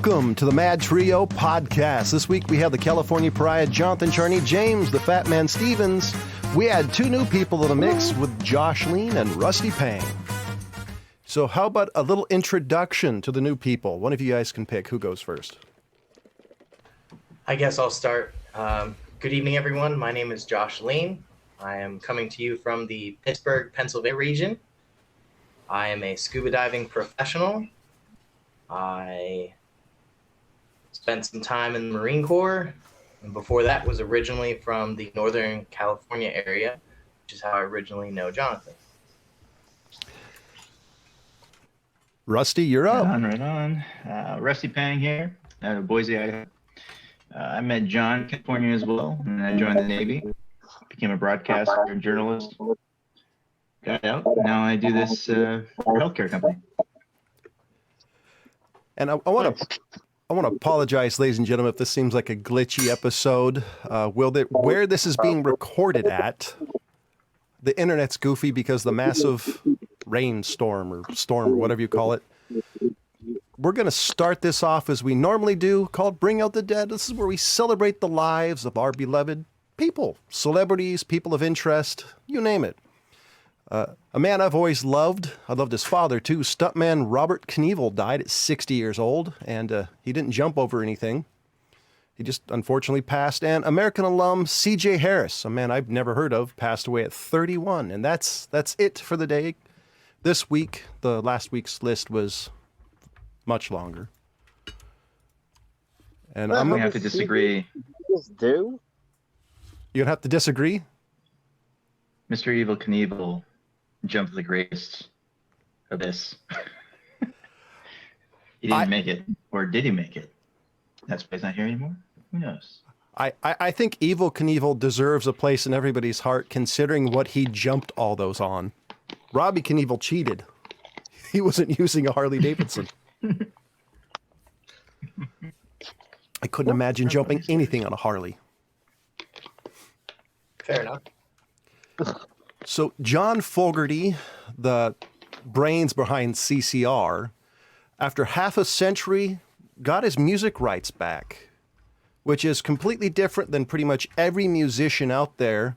Welcome to the MadTrio podcast. This week we have the California Pariah, Jonathan Charny, James, the Fattman Stevens. We add two new people to the mix with Josh Lean and Rusty Pang. So how about a little introduction to the new people? One of you guys can pick. Who goes first? I guess I'll start. Good evening, everyone. My name is Josh Lean. I am coming to you from the Pittsburgh, Pennsylvania region. I am a scuba diving professional. I spent some time in the Marine Corps, and before that was originally from the Northern California area, which is how I originally know Jonathan. Rusty, you're up. Right on. Rusty Pang here out of Boise, Idaho. I met John in California as well, and I joined the Navy, became a broadcaster and journalist, got out. Now I do this for a healthcare company. And I want to apologize, ladies and gentlemen, if this seems like a glitchy episode. Where this is being recorded at, the internet's goofy because the massive rainstorm or storm or whatever you call it. We're going to start this off as we normally do, called Bring Out the Dead. This is where we celebrate the lives of our beloved people, celebrities, people of interest, you name it. A man I've always loved. I loved his father, too. Stuntman Robert Knievel died at 60 years old, and he didn't jump over anything. He just unfortunately passed. And American alum C.J. Harris, a man I've never heard of, passed away at 31. And that's it for the day. This week, the last week's list was much longer. And I'm going to have to disagree. You're going to have to disagree? Mr. Evil Knievel jumped the greatest abyss. He didn't make it. Or did he make it? That's why he's not here anymore? Who knows? I think Evil Knievel deserves a place in everybody's heart, considering what he jumped all those on. Robbie Knievel cheated. He wasn't using a Harley Davidson. I couldn't imagine jumping anything on a Harley. Fair enough. So John Fogarty, the brains behind CCR, after half a century, got his music rights back, which is completely different than pretty much every musician out there.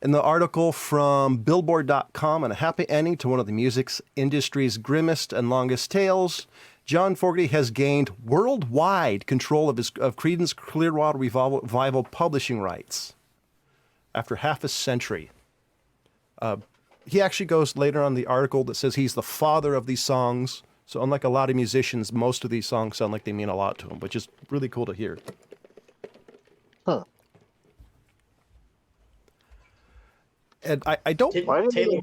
In the article from Billboard.com, and a happy ending to one of the music industry's grimmest and longest tales, John Fogarty has gained worldwide control of Creedence Clearwater Revival publishing rights after half a century. He actually goes later on the article that says he's the father of these songs. So unlike a lot of musicians, most of these songs sound like they mean a lot to him, which is really cool to hear. Huh. And I don't... Didn't Taylor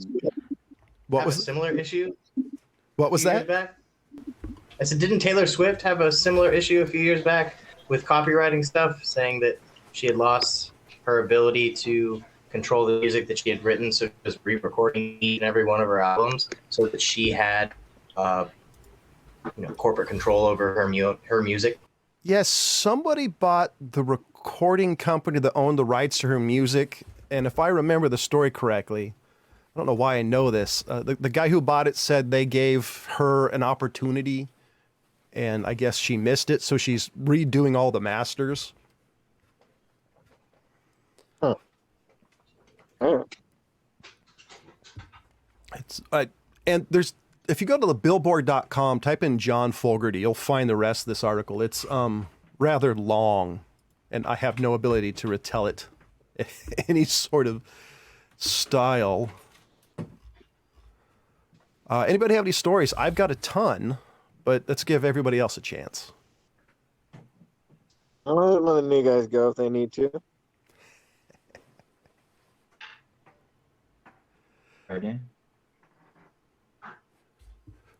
What was a similar issue? What was that? Back? I said, didn't Taylor Swift have a similar issue a few years back with copywriting stuff, saying that she had lost her ability to control the music that she had written, so she was re-recording each and every one of her albums, so that she had, corporate control over her music. Yes, somebody bought the recording company that owned the rights to her music, and if I remember the story correctly, I don't know why I know this. The guy who bought it said they gave her an opportunity, and I guess she missed it, so she's redoing all the masters. Huh. Oh. And there's, if you go to the Billboard.com, type in John Fogarty, you'll find the rest of this article. It's rather long, and I have no ability to retell it in any sort of style. Anybody have any stories? I've got a ton, but let's give everybody else a chance. I'm gonna let the new guys go if they need to. Okay.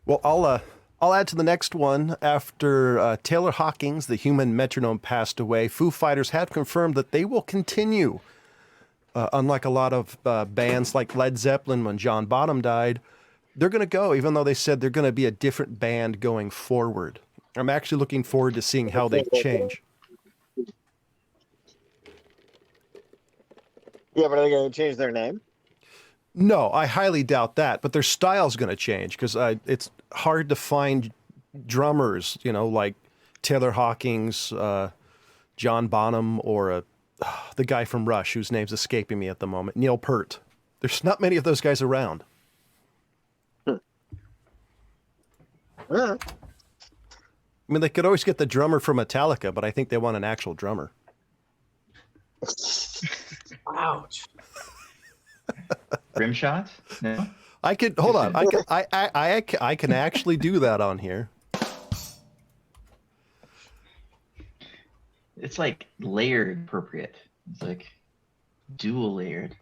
Well, I'll add to the next one. After Taylor Hawkins, the human metronome, passed away, Foo Fighters have confirmed that they will continue. Unlike a lot of bands like Led Zeppelin when John Bonham died, they're going to go, even though they said they're going to be a different band going forward. I'm actually looking forward to seeing how they change. Yeah, but are they going to change their name? No, I highly doubt that, but their style's going to change because it's hard to find drummers, like Taylor Hawkins, John Bonham, or the guy from Rush, whose name's escaping me at the moment, Neil Peart. There's not many of those guys around. Yeah. I mean, they could always get the drummer from Metallica, but I think they want an actual drummer. Ouch. Rim shot? No. I could hold on. I can actually do that on here. It's like layered appropriate. It's like dual layered.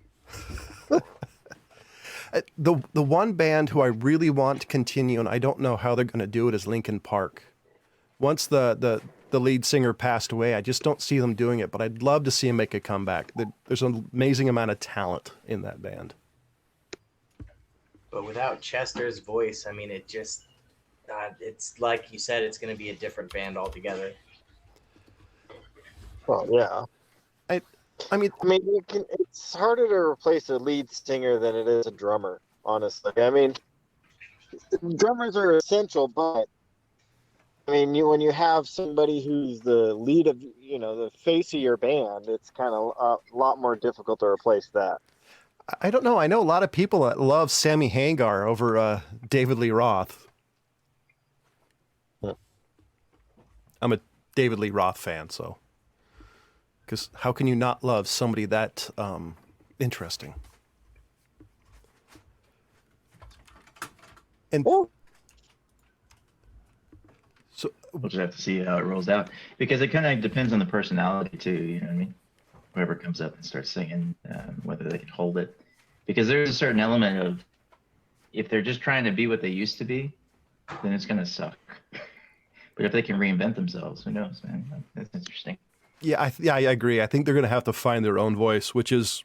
The one band who I really want to continue, and I don't know how they're going to do it, is Linkin Park. Once the lead singer passed away, I just don't see them doing it, but I'd love to see him make a comeback. There's an amazing amount of talent in that band. But without Chester's voice, I mean, it just, it's like you said, it's going to be a different band altogether. Well, yeah. I mean, it's harder to replace a lead singer than it is a drummer, honestly. I mean, drummers are essential, but I mean, when you have somebody who's the lead of, the face of your band, it's kind of a lot more difficult to replace that. I don't know. I know a lot of people that love Sammy Hagar over David Lee Roth. Huh. I'm a David Lee Roth fan, so. Because how can you not love somebody that interesting? And Ooh. so We'll just have to see how it rolls out because it kind of depends on the personality too. You know what I mean? Whoever comes up and starts singing, whether they can hold it, because there's a certain element of if they're just trying to be what they used to be, then it's gonna suck. But if they can reinvent themselves, who knows, man? That's interesting. yeah, I agree. I think they're going to have to find their own voice, which is,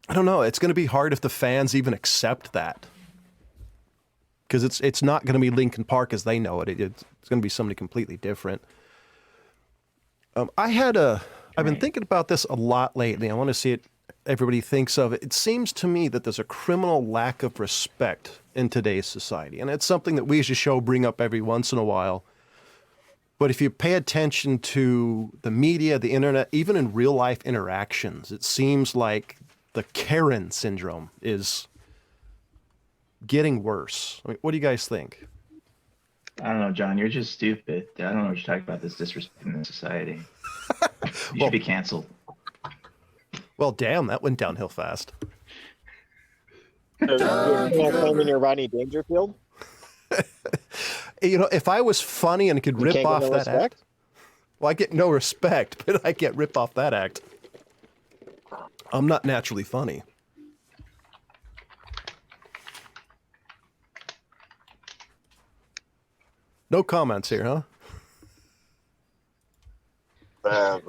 I don't know. It's going to be hard if the fans even accept that. Because it's not going to be Linkin Park as they know it. It's going to be somebody completely different. I've been thinking about this a lot lately. I want to see it. Everybody thinks of it. It seems to me that there's a criminal lack of respect in today's society, and it's something that we as a show bring up every once in a while. But if you pay attention to the media, the internet, even in real life interactions, it seems like the Karen syndrome is getting worse. I mean, what do you guys think? I don't know, John. You're just stupid. I don't know what you're talking about. This disrespect in society. You should be canceled. Well, damn, that went downhill fast. You're not claiming you're Rodney Dangerfield? If I was funny and could rip off that act, well, I get no respect, but I can't rip off that act. I'm not naturally funny. No comments here, huh? I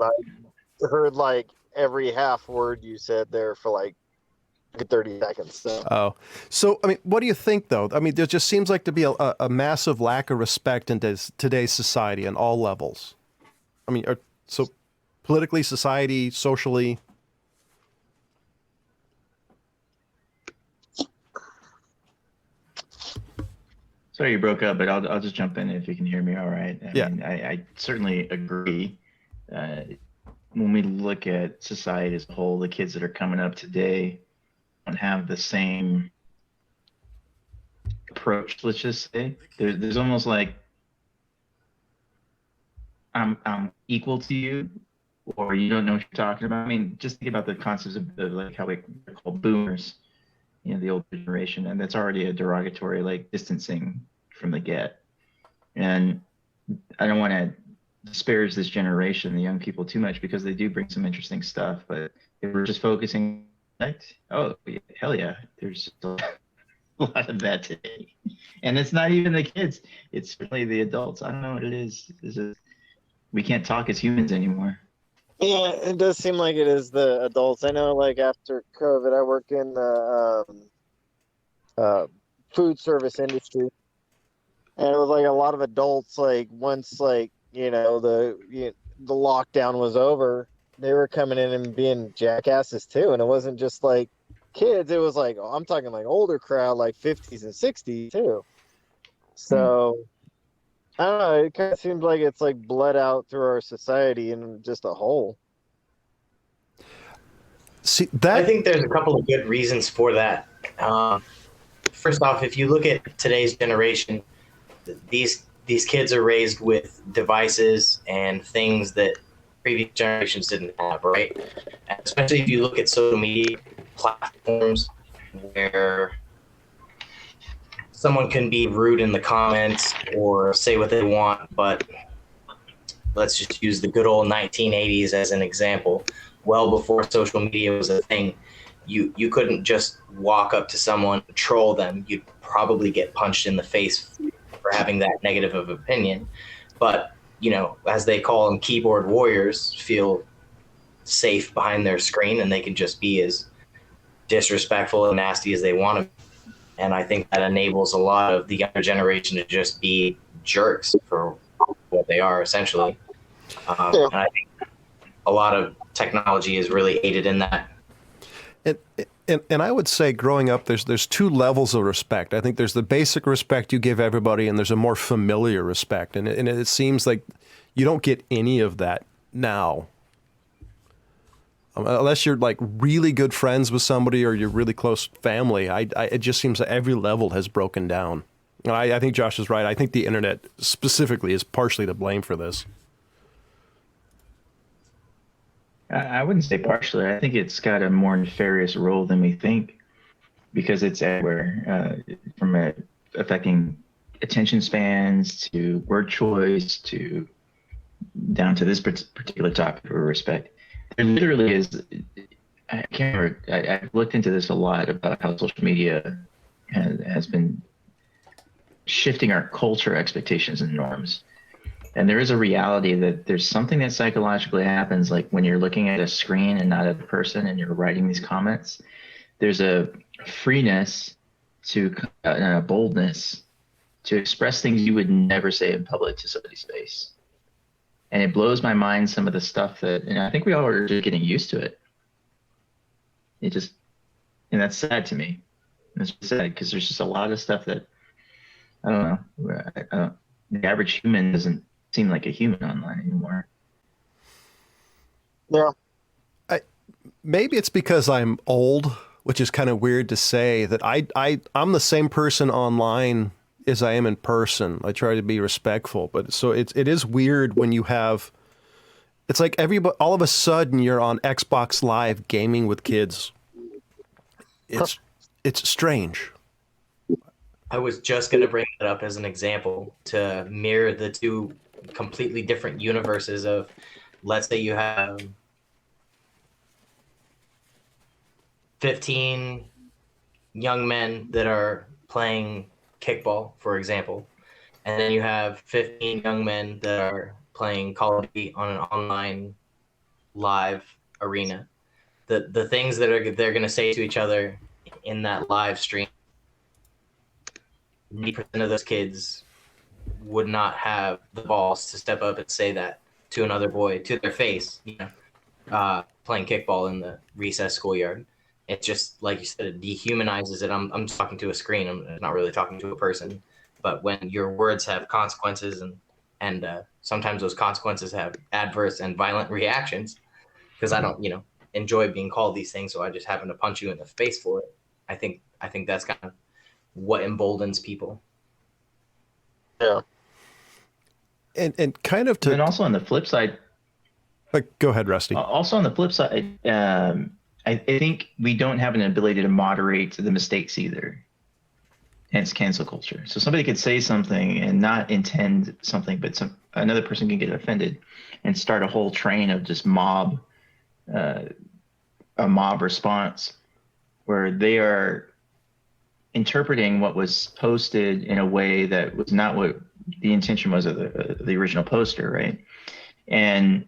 heard like every half word you said there for like 30 seconds. So I mean, what do you think, though? I mean, there just seems like to be a massive lack of respect in today's society on all levels. I mean, so politically, society, socially. Sorry you broke up, but I'll just jump in if you can hear me all right. I mean, I certainly agree. When we look at society as a whole, the kids that are coming up today don't have the same approach, let's just say. There's almost like I'm equal to you, or you don't know what you're talking about. I mean, just think about the concepts of like how we're called boomers, the old generation, and that's already a derogatory, like distancing from the get. And I don't want to disparage this generation, the young people, too much, because they do bring some interesting stuff. But if we're just focusing, oh hell yeah, there's a lot of that today, and it's not even the kids; it's certainly the adults. I don't know what it is. We can't talk as humans anymore. Yeah, it does seem like it is the adults. I know, like after COVID, I worked in the food service industry, and it was like a lot of adults. Like once, like the lockdown was over, they were coming in and being jackasses too. And it wasn't just like kids; it was like I'm talking like older crowd, like 50s and 60s too. So I don't know. It kind of seems like it's like bled out through our society in just a hole. See I that think there's a couple of good reasons for that. First off, if you look at today's generation, these kids are raised with devices and things that previous generations didn't have, right? And especially if you look at social media platforms where someone can be rude in the comments or say what they want, but let's just use the good old 1980s as an example. Well before social media was a thing, you couldn't just walk up to someone and troll them. You'd probably get punched in the face for having that negative of opinion. But, as they call them, keyboard warriors feel safe behind their screen and they can just be as disrespectful and nasty as they want to. And I think that enables a lot of the younger generation to just be jerks for what they are, essentially. And I think a lot of technology is really aided in that. and I would say growing up, there's two levels of respect. I think there's the basic respect you give everybody, and there's a more familiar respect. And it seems like you don't get any of that now. Unless you're like really good friends with somebody or you're really close family, it just seems that every level has broken down. And I think Josh is right. I think the internet specifically is partially to blame for this. I wouldn't say partially. I think it's got a more nefarious role than we think because it's everywhere, from affecting attention spans to word choice to down to this particular topic of respect. There literally is. I can't remember. I've looked into this a lot about how social media has been shifting our culture expectations and norms. And there is a reality that there's something that psychologically happens, like when you're looking at a screen and not at a person and you're writing these comments, there's a freeness to a boldness to express things you would never say in public to somebody's face. And it blows my mind, some of the stuff that, and I think we all are just getting used to it. And that's sad to me. It's sad because there's just a lot of stuff that, I don't know, the average human doesn't seem like a human online anymore. Yeah. Maybe it's because I'm old, which is kind of weird to say, that I'm the same person online as I am in person. I try to be respectful, but so it is weird when you have, it's like all of a sudden you're on Xbox Live gaming with kids. It's strange. I was just going to bring that up as an example to mirror the two completely different universes of, let's say you have 15 young men that are playing kickball, for example, and then you have 15 young men that are playing Call of Duty on an online live arena. The things that they're going to say to each other in that live stream, 90% of those kids would not have the balls to step up and say that to another boy to their face, playing kickball in the recess schoolyard. It just, like you said, it dehumanizes it. I'm talking to a screen. I'm not really talking to a person. But when your words have consequences and sometimes those consequences have adverse and violent reactions, because I don't, enjoy being called these things, so I just happen to punch you in the face for it. I think that's kind of what emboldens people. Yeah. And kind of to... And also on the flip side... go ahead, Rusty. Also on the flip side, I think we don't have an ability to moderate the mistakes either. Hence cancel culture. So somebody could say something and not intend something, but another person can get offended and start a whole train of just a mob response where they are interpreting what was posted in a way that was not what the intention was of the original poster, right? And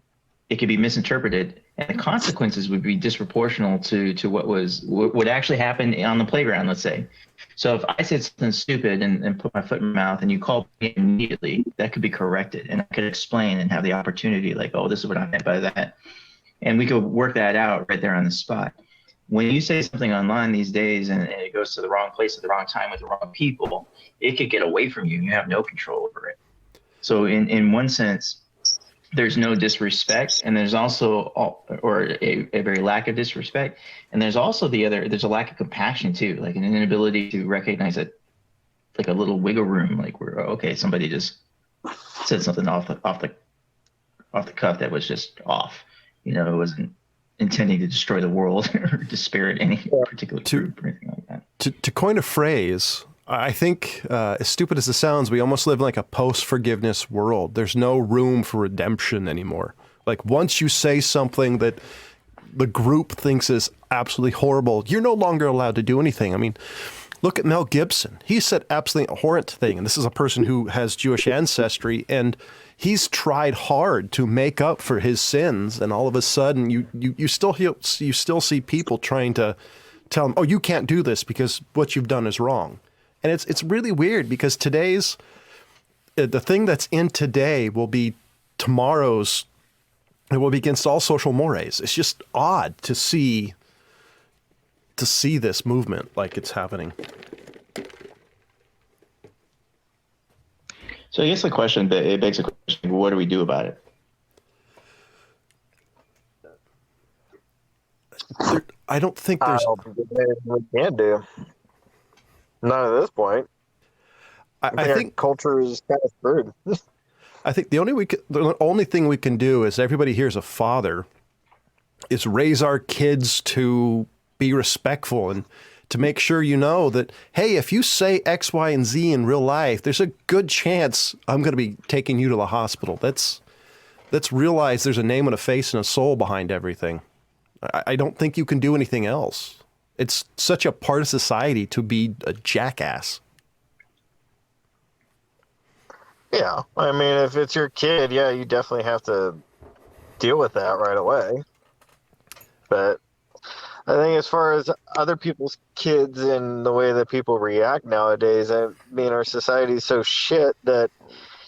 it could be misinterpreted, and the consequences would be disproportional to what would actually happen on the playground, let's say. So if I said something stupid and put my foot in my mouth and you called me immediately, that could be corrected, and I could explain and have the opportunity, like, oh, this is what I meant by that. And we could work that out right there on the spot. When you say something online these days and it goes to the wrong place at the wrong time with the wrong people, it could get away from you. You have no control over it. So in one sense, there's no disrespect, and there's also, or a very lack of disrespect. And there's also there's a lack of compassion too, like an inability to recognize it, like a little wiggle room, like where, okay, somebody just said something off the cuff that was just off. It wasn't intending to destroy the world or disparage any particular group or anything like that. To coin a phrase, I think, as stupid as it sounds, we almost live in like a post-forgiveness world. There's no room for redemption anymore. Like once you say something that the group thinks is absolutely horrible, you're no longer allowed to do anything. I mean, look at Mel Gibson. He said absolutely abhorrent thing, and this is a person who has Jewish ancestry, and he's tried hard to make up for his sins, and all of a sudden you still see people trying to tell him, oh, you can't do this because what you've done is wrong. And it's really weird because today's, the thing that's in today will be tomorrow's, it will be against all social mores. It's just odd to see this movement like it's happening. So I guess it begs the question, what do we do about it? I don't think there's... I don't think there's anything we can do. Not at this point. I think culture is kind of screwed. I think the only thing we can do is, everybody here's a father, is raise our kids to be respectful and to make sure that, hey, if you say X, Y, and Z in real life, there's a good chance I'm going to be taking you to the hospital. Let's realize there's a name and a face and a soul behind everything. I don't think you can do anything else. It's such a part of society to be a jackass. Yeah, I mean, if it's your kid, yeah, you definitely have to deal with that right away. But I think as far as other people's kids and the way that people react nowadays, I mean, our society is so shit that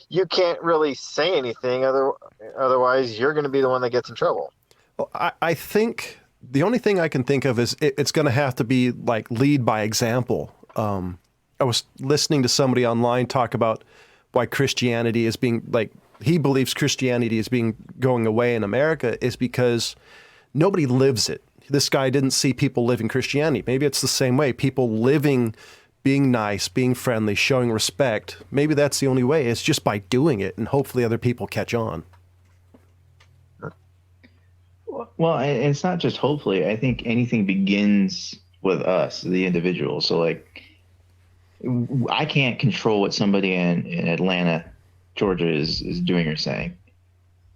you can't really say anything. Otherwise, you're going to be the one that gets in trouble. Well, I think the only thing I can think of is it's going to have to be like lead by example. I was listening to somebody online talk about why Christianity is being, like, he believes Christianity is going away in America is because nobody lives it. This guy didn't see people living Christianity. Maybe it's the same way. People living, being nice, being friendly, showing respect. Maybe that's the only way. It's just by doing it, and hopefully other people catch on. Well, it's not just hopefully. I think anything begins with us, the individual. So, like, I can't control what somebody in Atlanta, Georgia is doing or saying,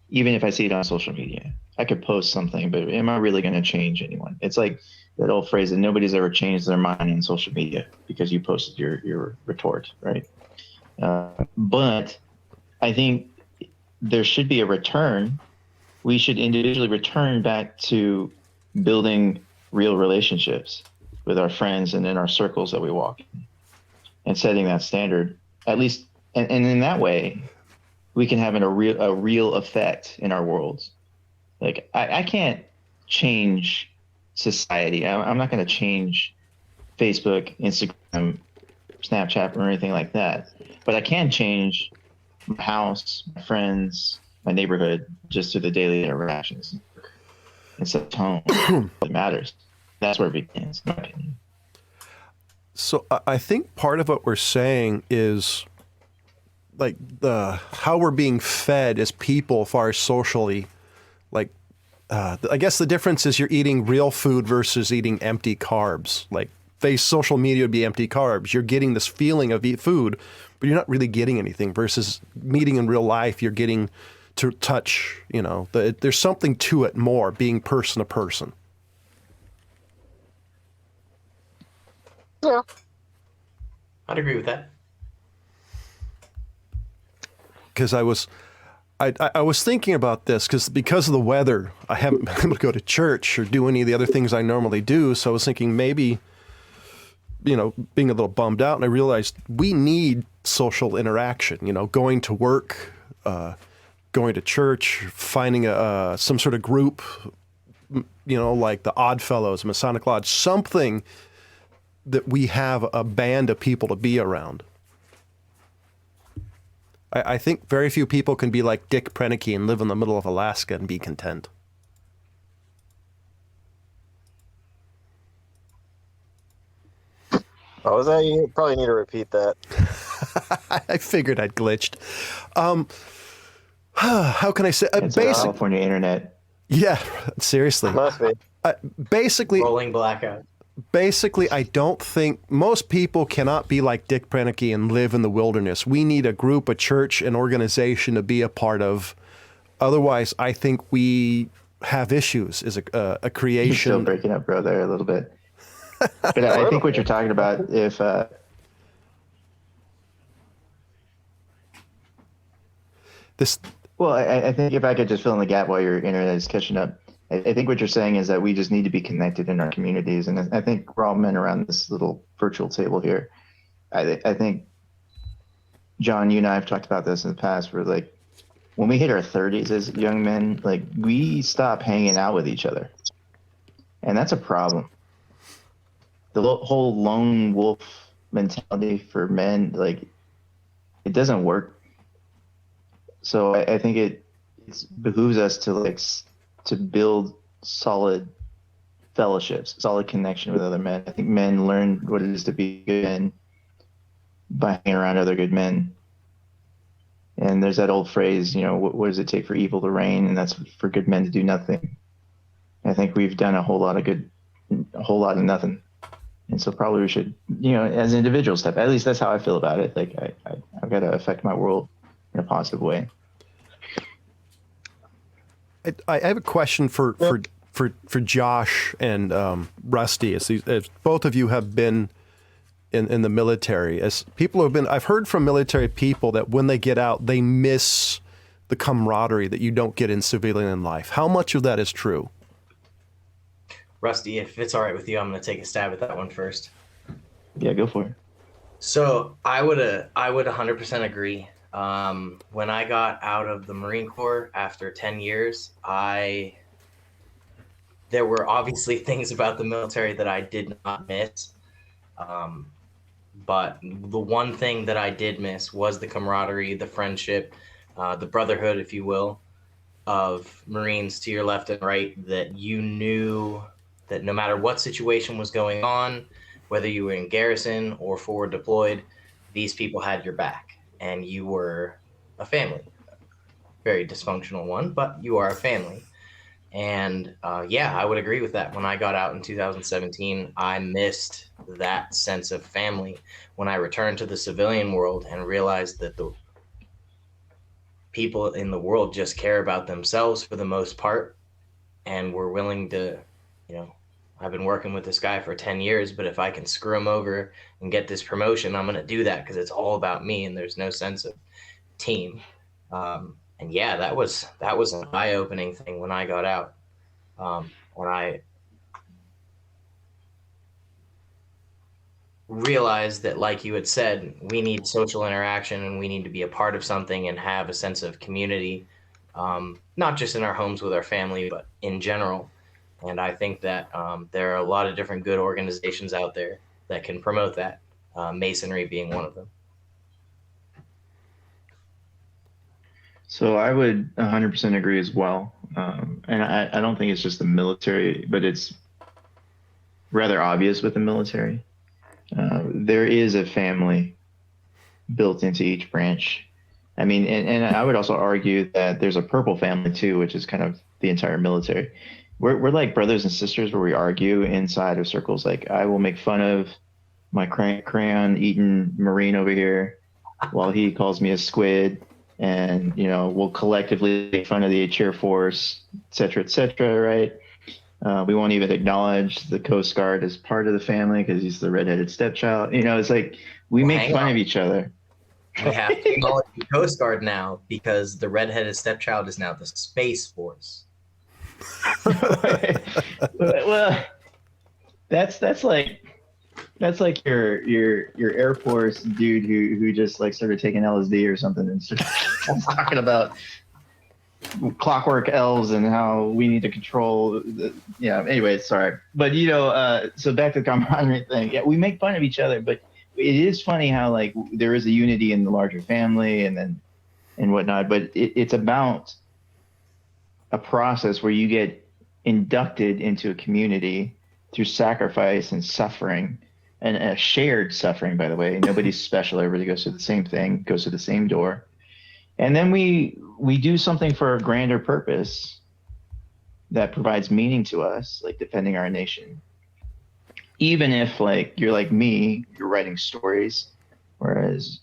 even if I see it on social media. I could post something, but am I really going to change anyone? It's like that old phrase that nobody's ever changed their mind on social media because you posted your retort, right? But I think there should be a return. We should individually return back to building real relationships with our friends and in our circles that we walk in, and setting that standard, at least. And in that way, we can have a real effect in our worlds. Like, I can't change society. I'm not going to change Facebook, Instagram, Snapchat, or anything like that. But I can change my house, my friends, my neighborhood, just through the daily interactions. It's a tone that matters. That's where it begins, in my opinion. So I think part of what we're saying is, like, how we're being fed as people, as far as socially. Like, I guess the difference is you're eating real food versus eating empty carbs. Like, social media would be empty carbs. You're getting this feeling of eat food, but you're not really getting anything. Versus meeting in real life, you're getting to touch. There's something to it more, being person to person. Yeah, I'd agree with that. Because I was thinking about this because of the weather, I haven't been able to go to church or do any of the other things I normally do. So I was thinking maybe, being a little bummed out, and I realized we need social interaction, going to work, going to church, finding some sort of group, like the Odd Fellows, Masonic Lodge, something that we have a band of people to be around. I think very few people can be like Dick Prenneke and live in the middle of Alaska and be content. Oh, was that? You probably need to repeat that. I figured I'd glitched. How can I say? It's the California internet. Yeah, seriously. Must be. Basically, Rolling blackout. Basically, I don't think most people cannot be like Dick Prenneke and live in the wilderness. We need a group, a church, an organization to be a part of. Otherwise, I think we have issues as a creation. You're still breaking up, bro, there a little bit. But I think what you're talking about, if this. Well, I think if I could just fill in the gap while your internet is catching up, I think what you're saying is that we just need to be connected in our communities. And I think we're all men around this little virtual table here. I think, John, you and I have talked about this in the past. We're like, when we hit our 30s as young men, like we stop hanging out with each other. And that's a problem. The whole lone wolf mentality for men, like it doesn't work. So I think it behooves us to build solid fellowships, solid connection with other men. I think men learn what it is to be good men by hanging around other good men. And there's that old phrase, you know, what does it take for evil to reign? And that's for good men to do nothing. I think we've done a whole lot of nothing. And so probably we should, you know, as individuals step, at least that's how I feel about it. Like I've got to affect my world in a positive way. I have a question for Josh and Rusty, as both of you have been in the military. As people have been, I've heard from military people that when they get out, they miss the camaraderie that you don't get in civilian life. How much of that is true? Rusty, if it's all right with you, I'm going to take a stab at that one first. Yeah, go for it. So I would 100% agree. When I got out of the Marine Corps after 10 years, there were obviously things about the military that I did not miss. But the one thing that I did miss was the camaraderie, the friendship, the brotherhood, if you will, of Marines to your left and right, that you knew that no matter what situation was going on, whether you were in garrison or forward deployed, these people had your back and you were a family. Very dysfunctional one, but you are a family. And yeah, I would agree with that. When I got out in 2017, I missed that sense of family when I returned to the civilian world and realized that the people in the world just care about themselves for the most part and were willing to, you know, I've been working with this guy for 10 years, but if I can screw him over and get this promotion, I'm going to do that because it's all about me and there's no sense of team. And yeah, that was an eye-opening thing when I got out. When I realized that, like you had said, we need social interaction and we need to be a part of something and have a sense of community, not just in our homes with our family, but in general. And I think that there are a lot of different good organizations out there that can promote that, Masonry being one of them. So I would 100% agree as well. And I don't think it's just the military, but it's rather obvious with the military. There is a family built into each branch. I mean, and I would also argue that there's a purple family too, which is kind of the entire military. We're like brothers and sisters where we argue inside of circles. Like I will make fun of my crayon eating Marine over here while he calls me a squid. And, you know, we'll collectively make fun of the Air Force, et cetera, right? We won't even acknowledge the Coast Guard as part of the family because he's the redheaded stepchild. You know, it's like we make fun of each other. We have to acknowledge the Coast Guard now because the redheaded stepchild is now the Space Force. Well, that's like your Air Force dude who just like started taking LSD or something and started talking about clockwork elves and how we need to control anyway, sorry. But you know, so back to the camaraderie thing. Yeah, we make fun of each other, but it is funny how like there is a unity in the larger family, and then and whatnot, but it's about a process where you get inducted into a community through sacrifice and suffering, and a shared suffering, by the way. Nobody's special. Everybody goes through the same thing, goes through the same door. And then we do something for a grander purpose that provides meaning to us, like defending our nation. Even if, like, you're like me, you're writing stories, whereas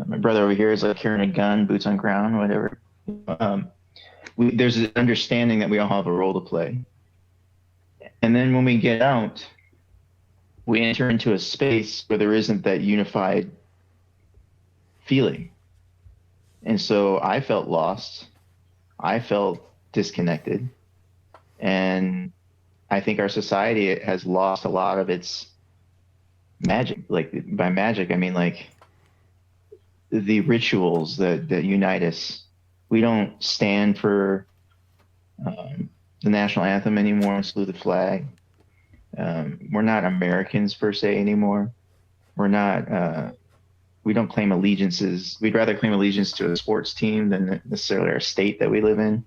my brother over here is like carrying a gun, boots on ground, whatever. There's an understanding that we all have a role to play. And then when we get out, we enter into a space where there isn't that unified feeling. And so I felt lost. I felt disconnected. And I think our society has lost a lot of its magic. Like, by magic, I mean like the rituals that unite us. We don't stand for the national anthem anymore and salute the flag. We're not Americans per se anymore. We're not, we don't claim allegiances. We'd rather claim allegiance to a sports team than necessarily our state that we live in.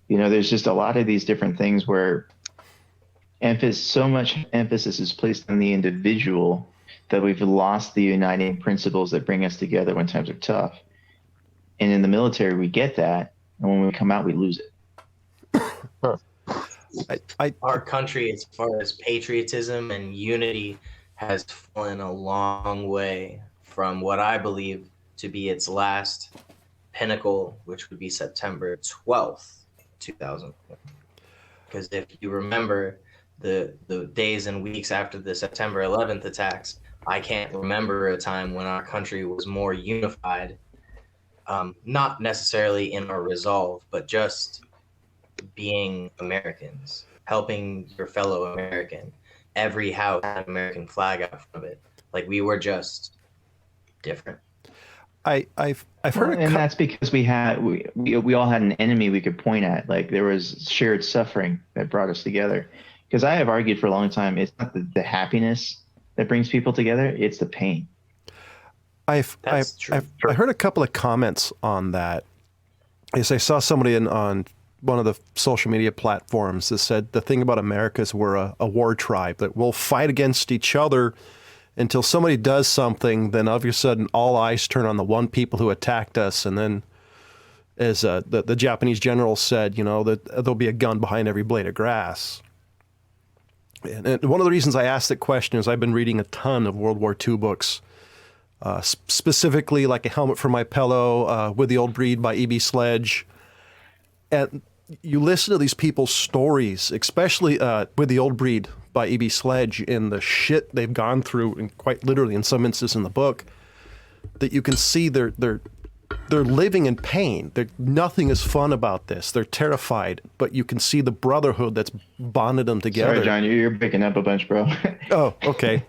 You know, there's just a lot of these different things where so much emphasis is placed on the individual that we've lost the uniting principles that bring us together when times are tough. And in the military, we get that. And when we come out, we lose it. Our country, as far as patriotism and unity, has fallen a long way from what I believe to be its last pinnacle, which would be September 12th, 2001. Because if you remember the days and weeks after the September 11th attacks, I can't remember a time when our country was more unified, not necessarily in our resolve, but just being Americans, helping your fellow American. Every house had an American flag out front of it. Like, we were just different. I've heard, and that's because we all had an enemy we could point at. Like, there was shared suffering that brought us together. Because I have argued for a long time, it's not the happiness that brings people together; it's the pain. I've heard a couple of comments on that. Is I saw somebody on one of the social media platforms that said the thing about America is we're a war tribe, that we'll fight against each other until somebody does something, then all of a sudden all eyes turn on the one people who attacked us. And then, as the Japanese general said, you know, that there'll be a gun behind every blade of grass. And one of the reasons I asked that question is I've been reading a ton of World War II books, specifically like A Helmet for My Pillow, With the Old Breed by E.B. Sledge. And you listen to these people's stories, especially With the Old Breed by E.B. Sledge, and the shit they've gone through, and quite literally in some instances in the book, that you can see they're living in pain. Nothing is fun about this. They're terrified, but you can see the brotherhood that's bonded them together. Sorry, John, you're picking up a bunch, bro. Oh, okay.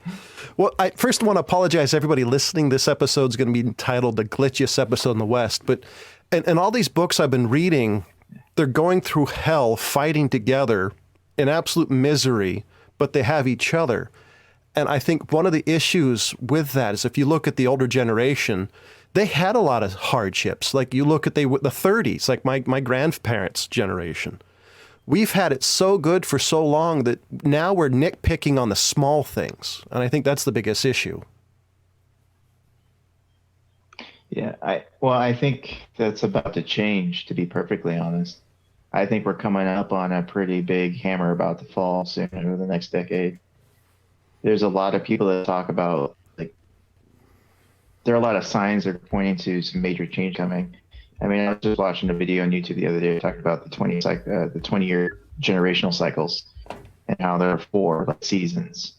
Well, I first want to apologize to everybody listening. This episode's going to be entitled The Glitchiest Episode in the West. But and all these books I've been reading, they're going through hell, fighting together in absolute misery, but they have each other. And I think one of the issues with that is if you look at the older generation, they had a lot of hardships. Like you look at the 30s, like my grandparents' generation. We've had it so good for so long that now we're nitpicking on the small things. And I think that's the biggest issue. Yeah, I think that's about to change, to be perfectly honest. I think we're coming up on a pretty big hammer about to fall soon over the next decade. There's a lot of people that talk about, like, there are a lot of signs that are pointing to some major change coming. I mean, I was just watching a video on YouTube the other day talking about the 20-year generational cycles and how there are 4 seasons,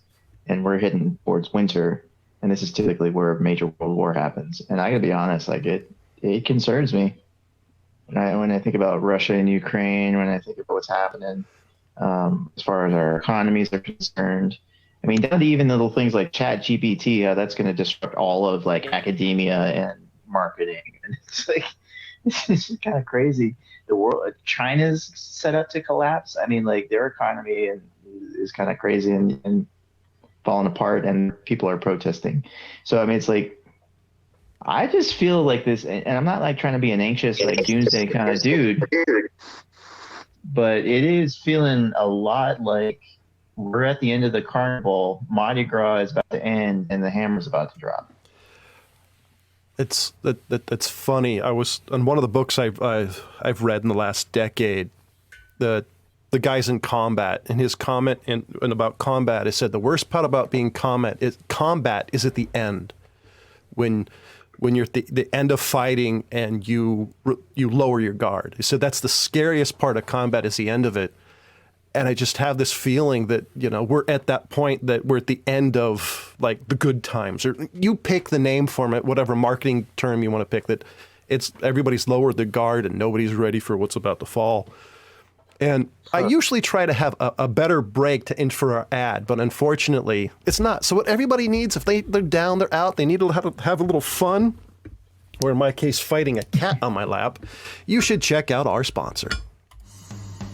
and we're heading towards winter, and this is typically where a major world war happens. And I gotta be honest, like it concerns me. When I think about Russia and Ukraine, when I think about what's happening, as far as our economies are concerned, I mean, down to even little things like Chat GPT, that's going to disrupt all of like academia and marketing. And it's like, it's just kind of crazy. The world, China's set up to collapse. I mean, like their economy is kind of crazy and falling apart, and people are protesting. So I mean, it's like I just feel like this, and I'm not like trying to be an anxious, like doomsday kind of dude, but it is feeling a lot like we're at the end of the carnival. Mardi Gras is about to end, and the hammer's about to drop. That's funny. I was on one of the books I've read in the last decade. The guy's in combat, and his comment and about combat is said the worst part about being combat is at the end, when you're at the end of fighting and you lower your guard. He said that's the scariest part of combat is the end of it. And I just have this feeling that, we're at that point that we're at the end of like the good times, or you pick the name for it, whatever marketing term you want to pick, that it's everybody's lowered their guard and nobody's ready for what's about to fall. And I usually try to have a better break to end for our ad, but unfortunately it's not. So what everybody needs, if they're down, they're out, they need to have a little fun, or in my case, fighting a cat on my lap, you should check out our sponsor.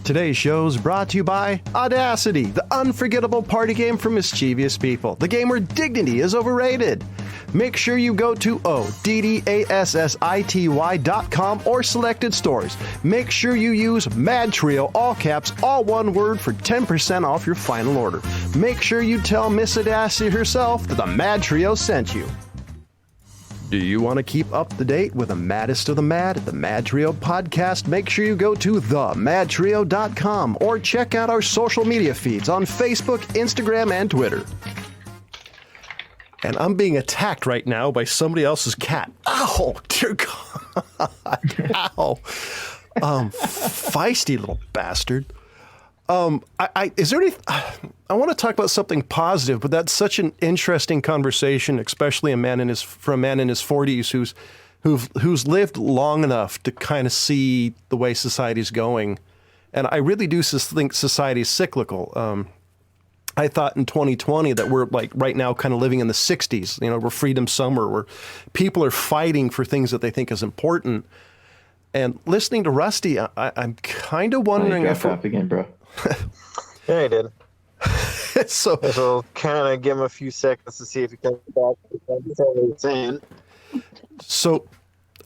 Today's show is brought to you by Audacity, the unforgettable party game for mischievous people. The game where dignity is overrated. Make sure you go to ODDASSITY.com or selected stores. Make sure you use MadTrio, all caps, all one word, for 10% off your final order. Make sure you tell Miss Audacity herself that the MadTrio sent you. Do you want to keep up to date with the maddest of the mad at the MadTrio podcast? Make sure you go to themadtrio.com or check out our social media feeds on Facebook, Instagram, and Twitter. And I'm being attacked right now by somebody else's cat. Ow, dear God. Ow. Feisty little bastard. Is there any, I want to talk about something positive, but that's such an interesting conversation, especially for a man in his 40s who's lived long enough to kind of see the way society's going. And I really do think society's cyclical. I thought in 2020 that we're like right now kind of living in the 60s, we're freedom summer, where people are fighting for things that they think is important. And listening to Rusty, I'm kind of wondering if up again, bro. Yeah, I did. So we'll kind of give him a few seconds to see if he comes back to what he's saying. So,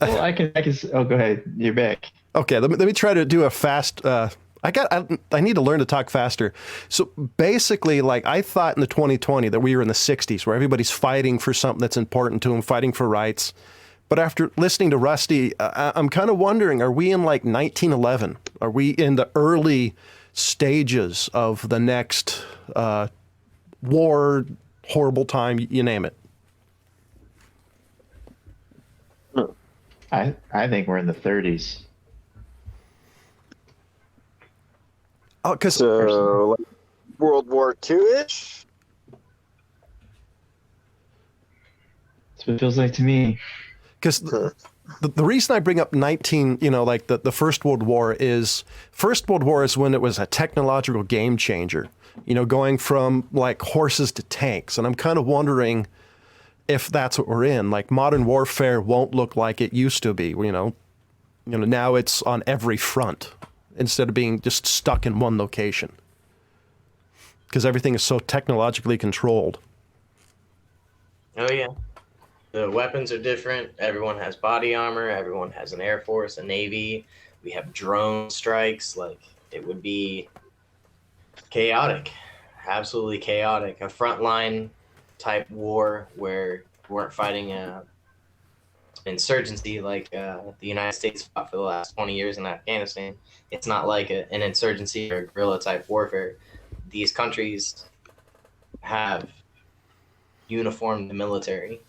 well, I can. Oh, go ahead. You're back. Okay, let me try to do a fast. I need to learn to talk faster. So basically, like I thought in the 2020 that we were in the 60s, where everybody's fighting for something that's important to them, fighting for rights. But after listening to Rusty, I'm kind of wondering: are we in like 1911? Are we in the early stages of the next war, horrible time? You name it. I think we're in the 30s. Oh, because so like World War II-ish. That's what it feels like to me. Because the reason I bring up like the First World War is when it was a technological game changer, going from like horses to tanks. And I'm kind of wondering if that's what we're in. Like modern warfare won't look like it used to be, now it's on every front instead of being just stuck in one location, because everything is so technologically controlled. Oh, yeah. The weapons are different. Everyone has body armor. Everyone has an Air Force, a Navy. We have drone strikes. Like, it would be chaotic, absolutely chaotic. A frontline type war where we weren't fighting a insurgency like the United States fought for the last 20 years in Afghanistan. It's not like an insurgency or guerrilla type warfare. These countries have uniformed the military.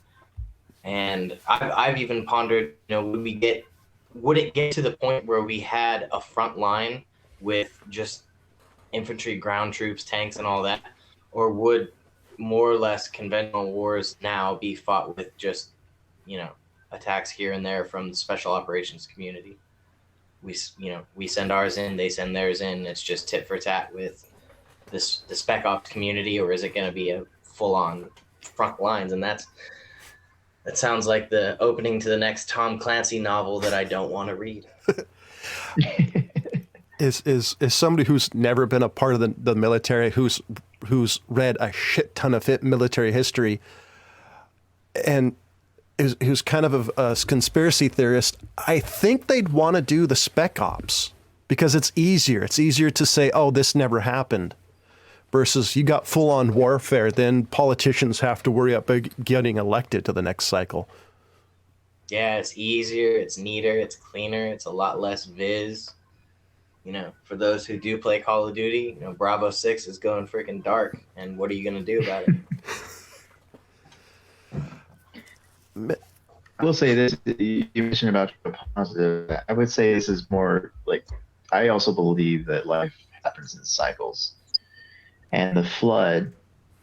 And I've even pondered, would it get to the point where we had a front line with just infantry, ground troops, tanks, and all that? Or would more or less conventional wars now be fought with just, attacks here and there from the special operations community? We send ours in, they send theirs in. It's just tit for tat with the spec ops community, or is it going to be a full on front lines? And that sounds like the opening to the next Tom Clancy novel that I don't want to read. Is somebody who's never been a part of the military, who's read a shit ton of military history, and who's kind of a conspiracy theorist, I think they'd want to do the spec ops because it's easier. It's easier to say, oh, this never happened, versus you got full on warfare. Then politicians have to worry about getting elected to the next cycle. Yeah, it's easier, it's neater, it's cleaner, it's a lot less viz. You know, for those who do play Call of Duty, you know, Bravo 6 is going freaking dark, and what are you going to do about it? I will say this, you mentioned about positive. I would say this is more like, I also believe that life happens in cycles. And the flood,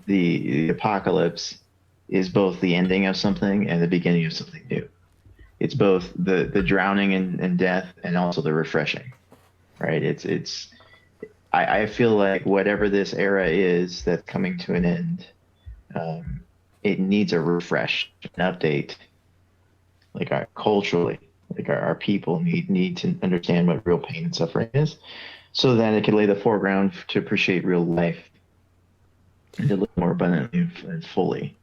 the apocalypse, is both the ending of something and the beginning of something new. It's both the drowning and death, and also the refreshing, right? I feel like whatever this era is that's coming to an end, it needs a refresh, an update. Like culturally, like our people need to understand what real pain and suffering is, so that it can lay the foreground to appreciate real life and to live more abundantly and fully.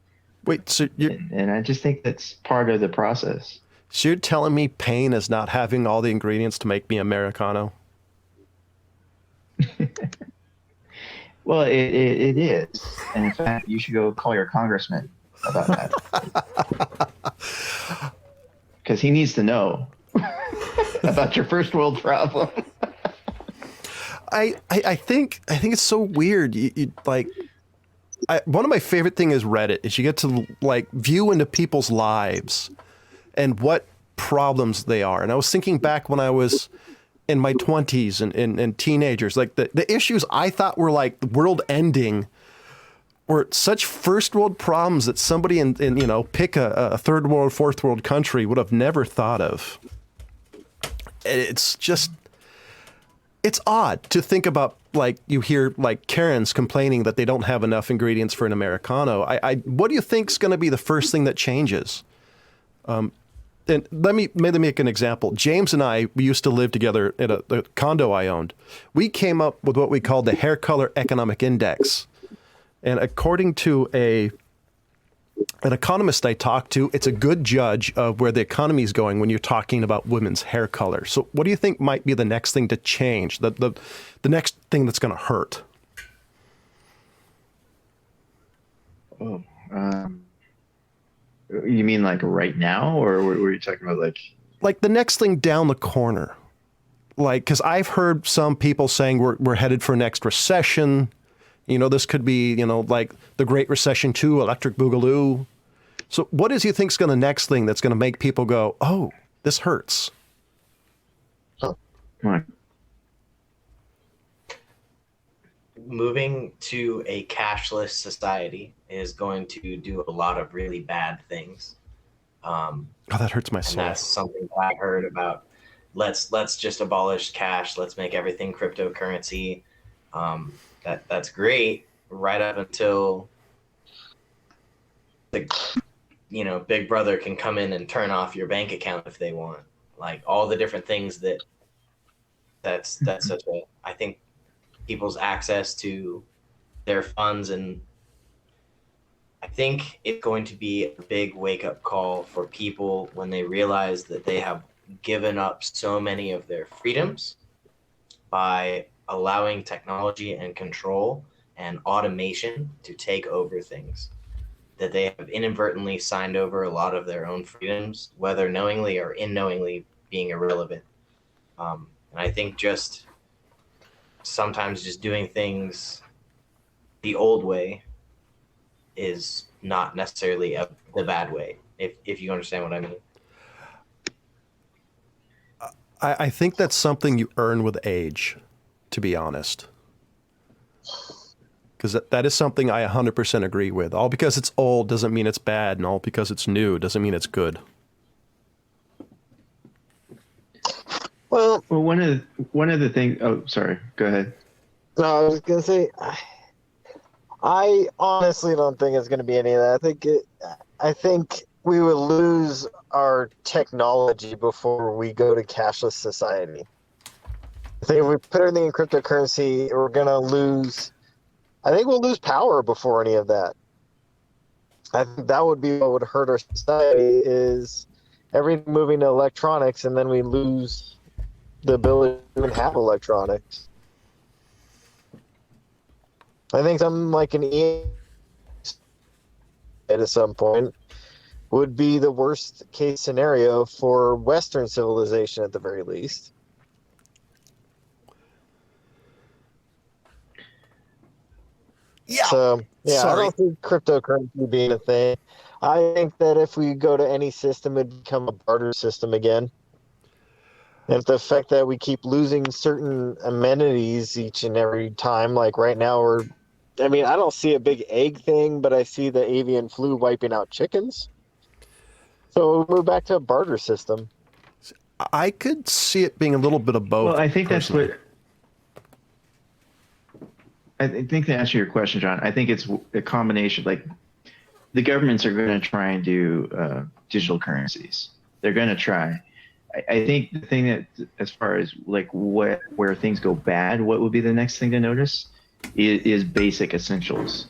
Wait, so and I just think that's part of the process. So you're telling me pain is not having all the ingredients to make me Americano? Well, it is. And in fact, you should go call your congressman about that. Because he needs to know about your first world problem. I think it's so weird. One of my favorite thing is Reddit, is you get to like view into people's lives and what problems they are. And I was thinking back when I was in my 20s and teenagers, like the issues I thought were like world ending were such first world problems that somebody in you know, pick a third world, fourth world country would have never thought of. It's just, it's odd to think about. Like you hear like Karens complaining that they don't have enough ingredients for an Americano. What do you think is going to be the first thing that changes? And let me make an example. James and I, we used to live together in a condo I owned. We came up with what we called the hair color economic index. And according to an economist I talked to, it's a good judge of where the economy is going when you're talking about women's hair color. So what do you think might be the next thing to change, the next thing that's going to hurt? Oh, you mean like right now, or were you talking about like the next thing down the corner? Like, because I've heard some people saying we're headed for next recession. You know, this could be, you know, like the Great Recession 2, Electric Boogaloo. So what is you think is going to next thing that's going to make people go, oh, this hurts? Right. Moving to a cashless society is going to do a lot of really bad things. Oh, that hurts my soul. And that's something that I heard about. Let's just abolish cash. Let's make everything cryptocurrency. That's great right up until Big Brother can come in and turn off your bank account if they want. Like all the different things that's such a, I think people's access to their funds, and I think it's going to be a big wake-up call for people when they realize that they have given up so many of their freedoms by allowing technology and control and automation to take over things, that they have inadvertently signed over a lot of their own freedoms, whether knowingly or unknowingly being irrelevant. And I think just sometimes just doing things the old way is not necessarily the bad way, if you understand what I mean. I think that's something you earn with age, to be honest. Because that is something I 100% agree with. All because it's old doesn't mean it's bad, and all because it's new doesn't mean it's good. Well, one of the things. Oh, sorry. Go ahead. no, I was gonna say, I honestly don't think it's gonna be any of that. I think we will lose our technology before we go to cashless society. I think if we put everything in cryptocurrency, we're gonna lose. I think we'll lose power before any of that. I think that would be what would hurt our society is everything moving to electronics, and then we lose the ability to even have electronics. I think something like an at some point would be the worst case scenario for Western civilization at the very least. Yeah. So, yeah, Sorry. I don't see cryptocurrency being a thing. I think that if we go to any system, it'd become a barter system again. And the fact that we keep losing certain amenities each and every time, like right now, I don't see a big egg thing, but I see the avian flu wiping out chickens. So we'll move back to a barter system. I could see it being a little bit of both. Well, I think personally. that's what. I think to answer your question, John, I think it's a combination. Like the governments are going to try and do digital currencies. They're going to try. I think the thing that, as far as like where things go bad, what would be the next thing to notice is basic essentials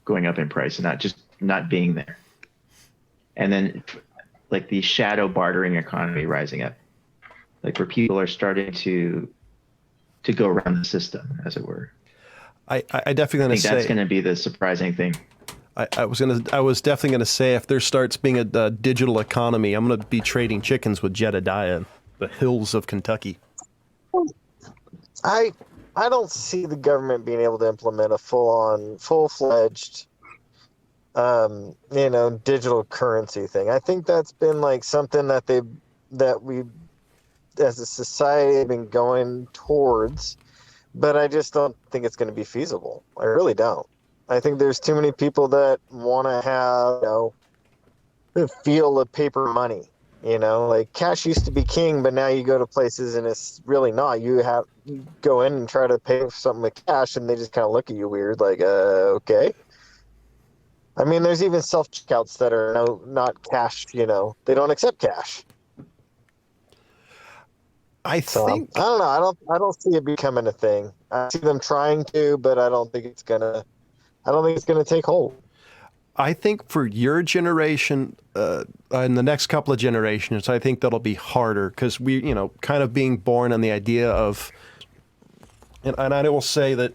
going up in price and not being there. And then like the shadow bartering economy rising up, like where people are starting to go around the system, as it were. I definitely going to say that's going to be the surprising thing. I was definitely going to say if there starts being a digital economy, I'm going to be trading chickens with Jedediah in the hills of Kentucky. I don't see the government being able to implement a full-fledged, digital currency thing. I think that's been like something that we, as a society, have been going towards, but I just don't think it's going to be feasible. I really don't. I think there's too many people that want to have, the feel of paper money. Like cash used to be king, but now you go to places and it's really not. You go in and try to pay for something with cash, and they just kind of look at you weird, like, okay. I mean, there's even self-checkouts that are not cash. They don't accept cash. I think I don't know. I don't see it becoming a thing. I see them trying to, but I don't think it's gonna take hold. I think for your generation, and the next couple of generations, I think that'll be harder because we, kind of being born on the idea of, and I will say that,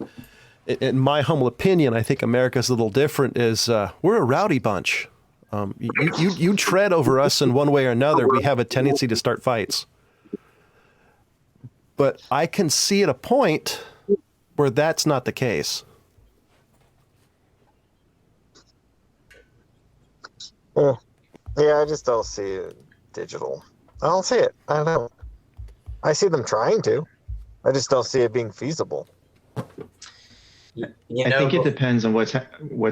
in my humble opinion, I think America's a little different. Is we're a rowdy bunch. You tread over us in one way or another, we have a tendency to start fights. But I can see at a point where that's not the case. Yeah, I just don't see it digital. I don't see it. I don't know. I see them trying to. I just don't see it being feasible. I think it depends on what's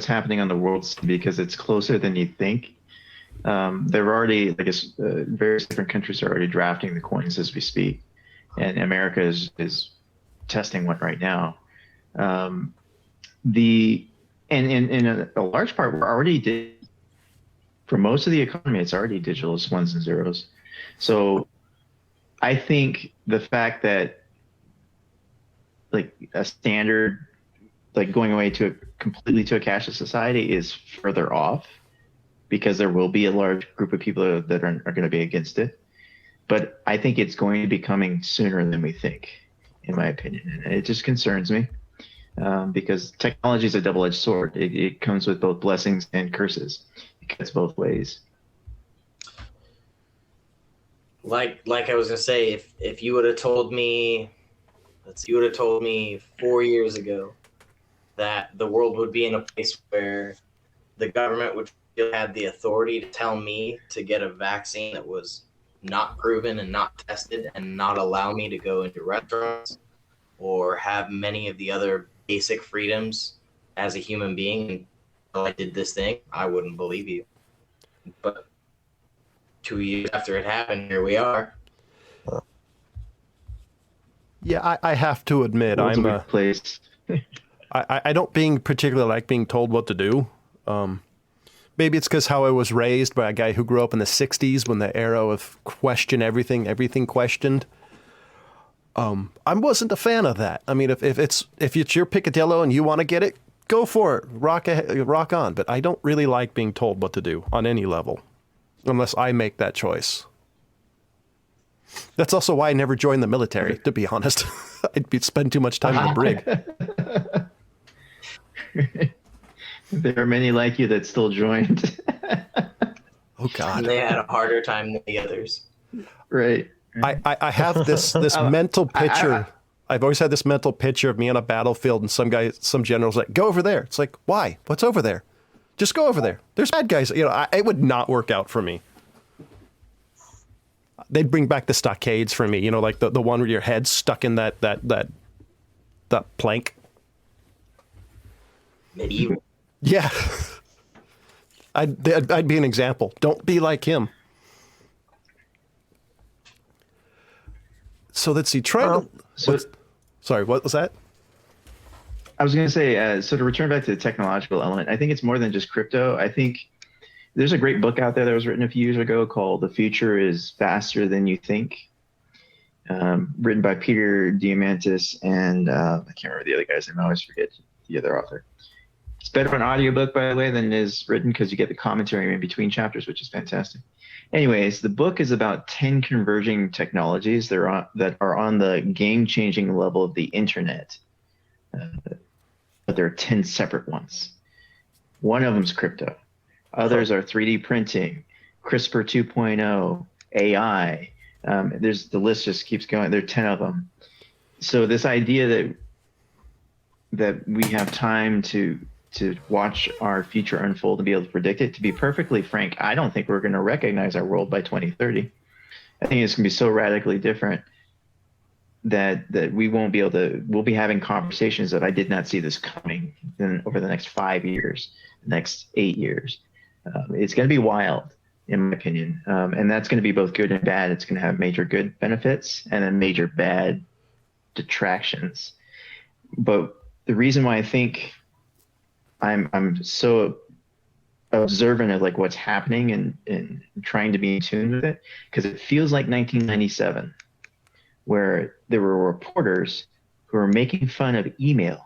happening on the world scene because it's closer than you think. They're already, various different countries are already drafting the coins as we speak, and America is testing one right now. And in a large part, we're already for most of the economy, it's already digital, it's ones and zeros. So I think the fact that like a standard, like going away completely to a cashless society is further off because there will be a large group of people that are going to be against it. But I think it's going to be coming sooner than we think, in my opinion. And it just concerns me because technology is a double-edged sword. It comes with both blessings and curses. It cuts both ways. Like I was gonna say, if you would have told me, 4 years ago that the world would be in a place where the government would have the authority to tell me to get a vaccine that was not proven and not tested and not allow me to go into restaurants or have many of the other basic freedoms as a human being until I did this thing, I wouldn't believe you. But 2 years after it happened, here we are. Yeah, I have to admit, I'm a place. I don't particularly like being told what to do. Maybe it's because how I was raised by a guy who grew up in the 60s when the era of question everything questioned. I wasn't a fan of that. I mean, if it's your picadillo and you want to get it, go for it, rock on. But I don't really like being told what to do on any level, unless I make that choice. That's also why I never joined the military, to be honest. I'd spend too much time in the brig. There are many like you that still joined. Oh God! And they had a harder time than the others. Right. I have this mental picture. I've always had this mental picture of me on a battlefield and some general's like, go over there. It's like, why? What's over there? Just go over there. There's bad guys. You know, it would not work out for me. They'd bring back the stockades for me. You know, like the one where your head's stuck in that plank. Medieval. Yeah. I'd be an example. Don't be like him. So let's see. Sorry, what was that? I was going to say, so to return back to the technological element, I think it's more than just crypto. I think there's a great book out there that was written a few years ago called The Future is Faster Than You Think, written by Peter Diamandis and I can't remember the other guy's name. I always forget the other author. It's better an audiobook, by the way, than it is written because you get the commentary in between chapters, which is fantastic. Anyways, the book is about 10 converging technologies that are on the game-changing level of the internet. But there are 10 separate ones. One of them is crypto. Others are 3D printing, CRISPR 2.0, AI. The list just keeps going. There are 10 of them. So this idea that we have time to watch our future unfold and be able to predict it, to be perfectly frank, I don't think we're going to recognize our world by 2030. I think it's going to be so radically different that we won't be able to, we'll be having conversations that I did not see this coming over the next 5 years, the next 8 years. It's going to be wild, in my opinion. And that's going to be both good and bad. It's going to have major good benefits and then major bad detractions. But the reason why I think I'm so observant of like what's happening and trying to be in tune with it, because it feels like 1997, where there were reporters who were making fun of email.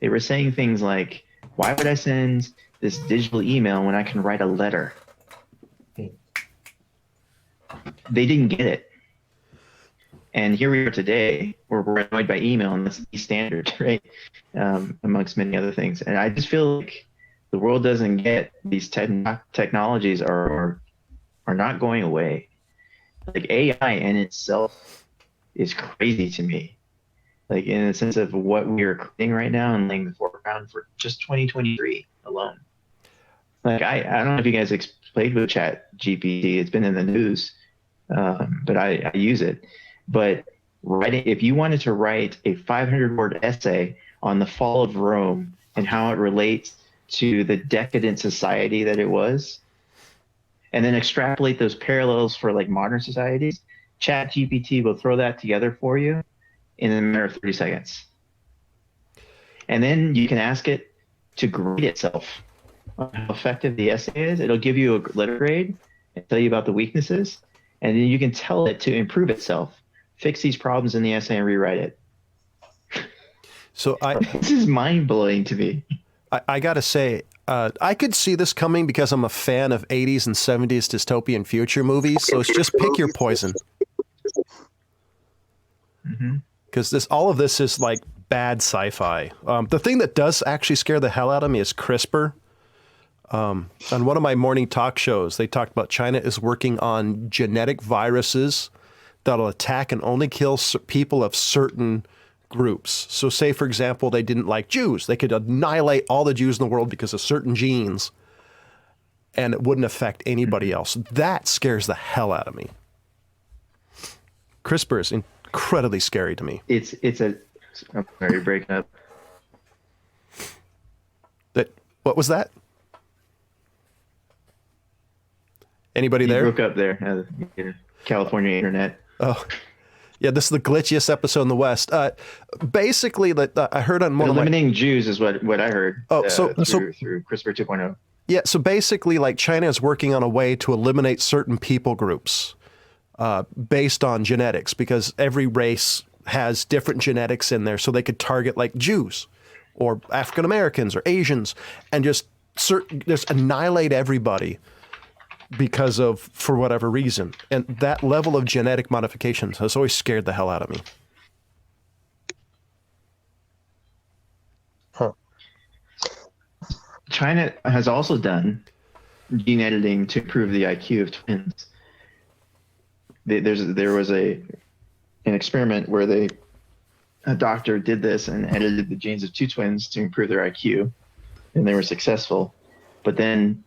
They were saying things like, why would I send this digital email when I can write a letter? They didn't get it. And here we are today, where we're annoyed by email, and that's the standard, right? Amongst many other things. And I just feel like the world doesn't get these technologies are not going away. Like AI in itself is crazy to me. Like in the sense of what we are creating right now and laying the foreground for just 2023 alone. Like I don't know if you guys played with Chat GPT. It's been in the news, but I use it. But if you wanted to write a 500-word essay on the fall of Rome and how it relates to the decadent society that it was, and then extrapolate those parallels for like modern societies, ChatGPT will throw that together for you in a matter of 30 seconds. And then you can ask it to grade itself on how effective the essay is. It'll give you a letter grade and tell you about the weaknesses. And then you can tell it to improve itself, fix these problems in the essay and rewrite it. So this is mind-blowing to me. I got to say, I could see this coming because I'm a fan of 80s and 70s dystopian future movies. So it's just pick your poison. Because all of this is like bad sci-fi. The thing that does actually scare the hell out of me is CRISPR. On one of my morning talk shows, they talked about China is working on genetic viruses that'll attack and only kill people of certain groups. So say, for example, they didn't like Jews. They could annihilate all the Jews in the world because of certain genes, and it wouldn't affect anybody else. That scares the hell out of me. CRISPR is incredibly scary to me. I'm sorry, you're breaking up. What was that? Anybody there? You broke up there. California internet. Oh, yeah, this is the glitchiest episode in the West. Basically, I heard on one eliminating Jews is what I heard. Oh, through CRISPR 2.0. Yeah, so basically, like China is working on a way to eliminate certain people groups based on genetics, because every race has different genetics in there, so they could target like Jews. or African Americans or Asians, and just annihilate everybody because of, for whatever reason. And that level of genetic modification has always scared the hell out of me. China has also done gene editing to improve the IQ of twins. There was an experiment where a doctor did this and edited the genes of two twins to improve their IQ, and they were successful. But then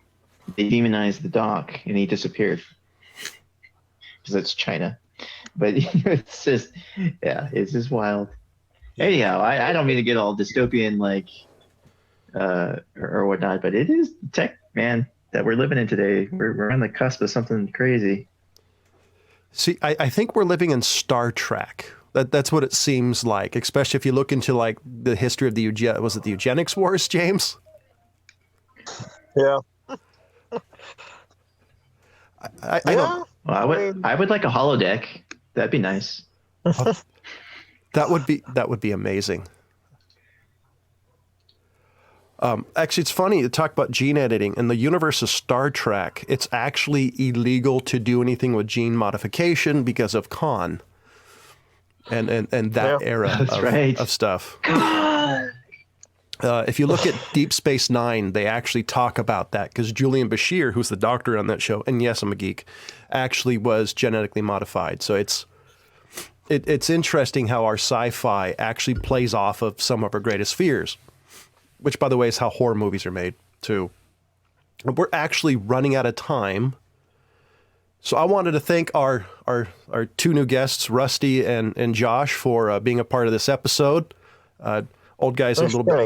they demonized the doc, and he disappeared because it's China. But it's just wild. Anyhow, I don't mean to get all dystopian or whatnot, but it is tech, man, that we're living in today. We're on the cusp of something crazy. See, I think we're living in Star Trek. That's what it seems like, especially if you look into like the history of the eugenics wars, James? Yeah. I don't. Well, I would like a holodeck. That'd be nice. That would be amazing. Actually, it's funny to talk about gene editing. In the universe of Star Trek, it's actually illegal to do anything with gene modification because of Khan and that era of stuff. If you look at Deep Space Nine, they actually talk about that because Julian Bashir, who's the doctor on that show, and yes, I'm a geek, actually was genetically modified. So it's interesting how our sci-fi actually plays off of some of our greatest fears. Which, by the way, is how horror movies are made, too. We're actually running out of time. So I wanted to thank our two new guests, Rusty and Josh, for being a part of this episode. Old guy's a little bit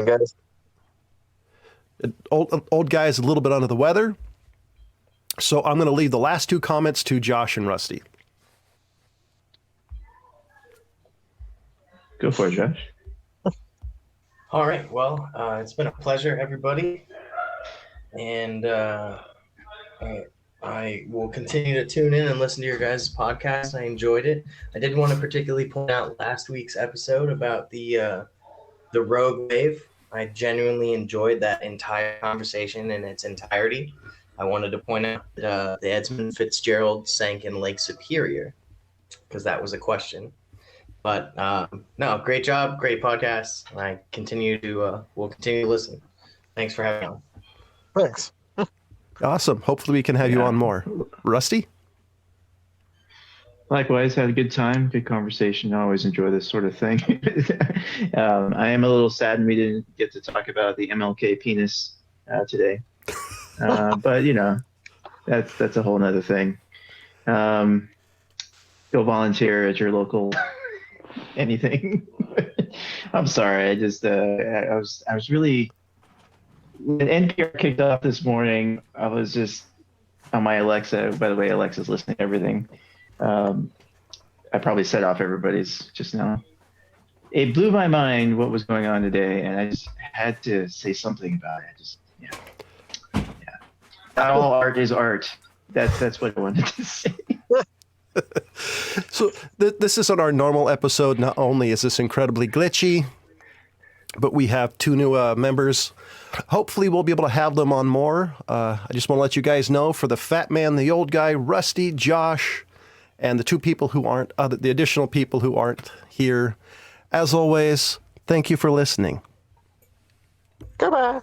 under the weather. So I'm going to leave the last two comments to Josh and Rusty. Go for it, Josh. All right. Well, it's been a pleasure, everybody. And I will continue to tune in and listen to your guys' podcast. I enjoyed it. I did want to particularly point out last week's episode about the rogue wave. I genuinely enjoyed that entire conversation in its entirety. I wanted to point out that the Edmund Fitzgerald sank in Lake Superior because that was a question. But no, great job, great podcast. I will continue to listen. Thanks for having me on. Thanks. Awesome. Hopefully we can have you on more. Rusty? Likewise, had a good time, good conversation. I always enjoy this sort of thing. I am a little saddened we didn't get to talk about the MLK penis today. But, that's a whole nother thing. Go volunteer at your local anything. I'm sorry. I just I was really, when NPR kicked off this morning, I was just on my Alexa. By the way, Alexa's listening to everything. I probably set off everybody's just now. It blew my mind what was going on today, and I just had to say something about it. Not all art is art. That's what I wanted to say. So this isn't our normal episode. Not only is this incredibly glitchy, but we have two new members. Hopefully we'll be able to have them on more. I just want to let you guys know, for the Fattman, the old guy, Rusty, Josh, and the two people who aren't, the additional people who aren't here. As always, thank you for listening. Goodbye.